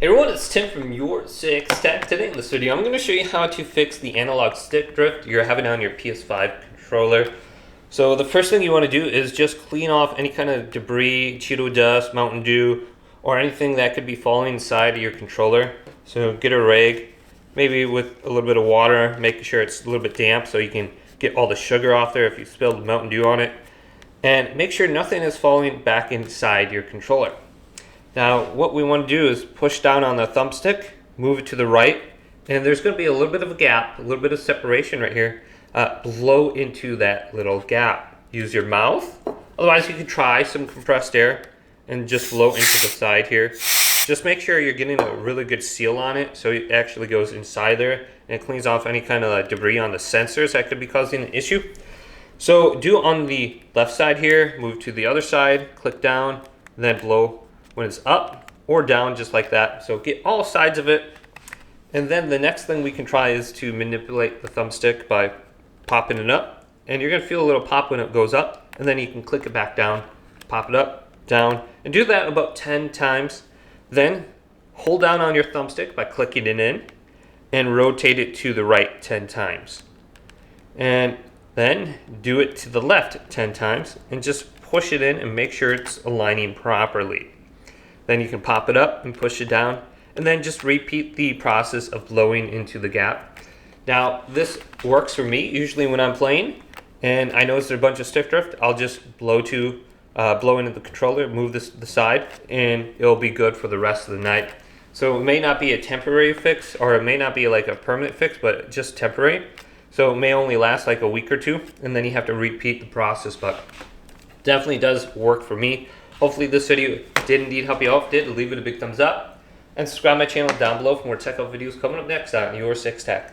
Hey everyone, it's Tim from YourSixTech. Today in this video, I'm going to show you how to fix the analog stick drift you're having on your PS5 controller. So the first thing you want to do is just clean off any kind of debris, Cheeto dust, Mountain Dew, or anything that could be falling inside of your controller. So get a rag, maybe with a little bit of water, making sure it's a little bit damp so you can get all the sugar off there if you spilled Mountain Dew on it. And make sure nothing is falling back inside your controller. Now what we want to do is push down on the thumbstick, move it to the right, and there's going to be a little bit of a gap, a little bit of separation right here. Blow into that little gap. Use your mouth, otherwise you could try some compressed air and just blow into the side here. Just make sure you're getting a really good seal on it so it actually goes inside there and it cleans off any kind of debris on the sensors that could be causing an issue. So do on the left side here, move to the other side, click down, and then blow when it's up or down just like that. So get all sides of it. And then the next thing we can try is to manipulate the thumbstick by popping it up. And you're gonna feel a little pop when it goes up, and then you can click it back down, pop it up, down, and do that about 10 times. Then hold down on your thumbstick by clicking it in and rotate it to the right 10 times. And then do it to the left 10 times and just push it in and make sure it's aligning properly. Then you can pop it up and push it down, and then just repeat the process of blowing into the gap. Now this works for me usually when I'm playing and I notice there's a bunch of stick drift. I'll just blow into the controller, move this to the side, and it'll be good for the rest of the night. So it may not be a temporary fix, or it may not be like a permanent fix, but just temporary. So it may only last like a week or two, and then you have to repeat the process, but definitely does work for me. Hopefully this video did indeed help you out. If it did, leave it a big thumbs up and subscribe to my channel down below for more tech videos coming up next on YourSixTech.